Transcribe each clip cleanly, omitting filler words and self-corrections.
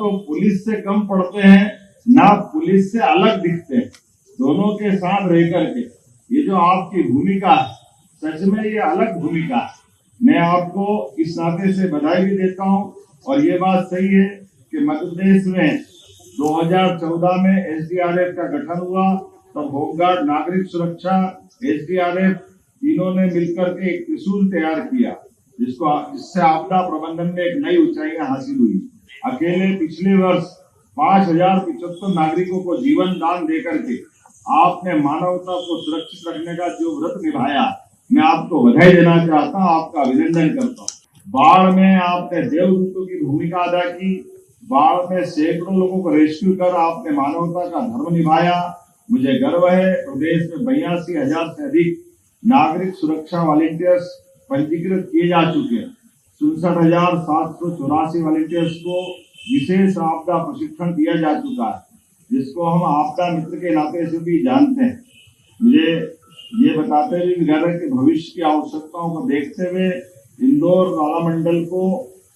तो पुलिस से कम पढ़ते हैं, ना पुलिस से अलग दिखते हैं। दोनों के साथ रह करके ये जो आपकी भूमिका है, सच में ये अलग भूमिका है। मैं आपको इस नाते से बधाई भी देता हूं। और ये बात सही है कि मध्य प्रदेश में 2014 में एसडीआरएफ का गठन हुआ, तब होमगार्ड, नागरिक सुरक्षा, एसडीआरएफ तीनों ने मिलकर के एक त्रिशूल तैयार किया, जिससे आपदा प्रबंधन में एक नई ऊंचाइयां हासिल हुई। अकेले पिछले वर्ष 5075 नागरिकों को जीवन दान देकर के आपने मानवता को सुरक्षित रखने का जो व्रत निभाया, मैं आपको बधाई देना चाहता हूँ, आपका अभिनंदन करता हूँ। बाढ़ में आपने देवदूतों की भूमिका अदा की। बाढ़ में सैकड़ों लोगों को रेस्क्यू कर आपने मानवता का धर्म निभाया। मुझे गर्व है, प्रदेश में 82,000 से अधिक नागरिक सुरक्षा वॉलेंटियर्स पंजीकृत किए जा चुके हैं। 67,784 वॉलेंटियर्स को विशेष आपदा प्रशिक्षण दिया जा चुका है, जिसको हम आपदा मित्र के नाते से भी जानते हैं। मुझे ये बताते हुए भी गर्व है कि भविष्य की आवश्यकताओं को देखते हुए इंदौर वाला मंडल को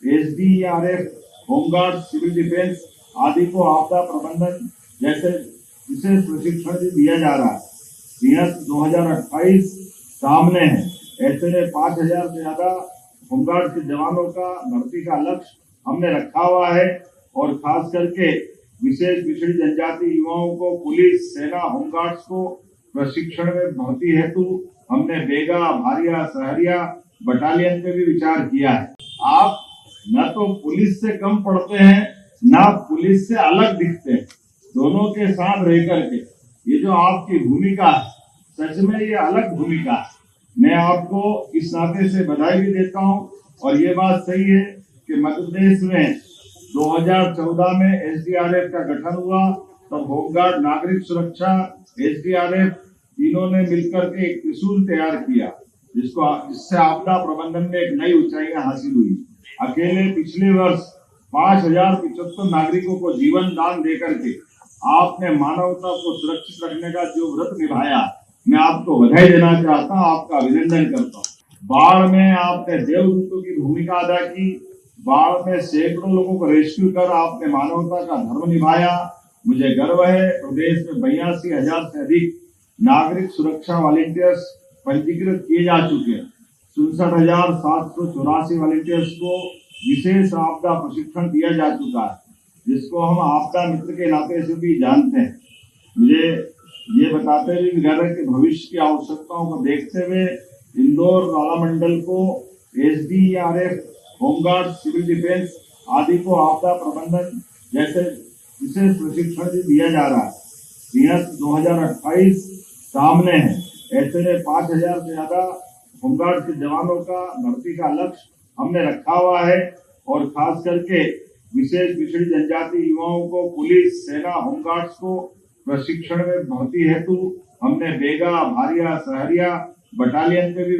एसडीआरएफ, होमगार्ड, सिविल डिफेंस आदि को आपदा प्रबंधन जैसे विशेष प्रशिक्षण भी दिया जा रहा है। सीएस 2028 सामने है, ऐसे में 5,000 से ज्यादा होमगार्ड के जवानों का भर्ती का लक्ष्य हमने रखा हुआ है। और खास करके विशेष पिछड़ी जनजाति युवाओं को पुलिस, सेना, होमगार्ड्स को प्रशिक्षण में भर्ती हेतु हमने बेगा, भारिया, सहरिया बटालियन पे भी विचार किया है। आप न तो पुलिस से कम पढ़ते हैं, ना पुलिस से अलग दिखते हैं। दोनों के साथ रह करके ये जो आपकी भूमिका है, सच में ये अलग भूमिका है। मैं आपको इस नाते से बधाई भी देता हूं। और ये बात सही है कि मध्य प्रदेश में 2014 में एसडीआरएफ का गठन हुआ, तब होमगार्ड, नागरिक सुरक्षा, एसडीआरएफ तीनों ने मिलकर के एक त्रिशूल तैयार किया, जिससे आपदा प्रबंधन में एक नई ऊंचाइयां हासिल हुई। अकेले पिछले वर्ष 5075 नागरिकों को जीवन दान देकर के आपने मानवता को सुरक्षित रखने का जो व्रत निभाया, मैं आपको बधाई देना चाहता हूँ, आपका अभिनंदन करता हूँ। बाढ़ में आपने देवदूतों की भूमिका अदा की। बाढ़ में सैकड़ों लोगों को रेस्क्यू कर आपने मानवता का धर्म निभाया। मुझे गर्व है, प्रदेश में 82,000 से अधिक नागरिक सुरक्षा वॉलेंटियर्स पंजीकृत किए जा चुके हैं। 67,784 वॉलेंटियर्स को विशेष आपदा प्रशिक्षण दिया जा चुका है, जिसको हम आपदा मित्र के नाते से भी जानते हैं। मुझे ये बताते हुए भी गर्व है कि भविष्य की आवश्यकताओं को देखते हुए इंदौर वाला मंडल को एसडीआरएफ, होमगार्ड, सिविल डिफेंस आदि को आपदा प्रबंधन जैसे विशेष प्रशिक्षण भी दिया जा रहा है। सीएस 2028 सामने है, ऐसे में 5,000 से ज्यादा होमगार्ड के जवानों का भर्ती का लक्ष्य हमने रखा हुआ है। और खास करके विशेष पिछड़ी जनजाति युवाओं को पुलिस, सेना, होमगार्ड्स को प्रशिक्षण में भर्ती हेतु हमने बेगा, भारिया, सहरिया बटालियन पे भी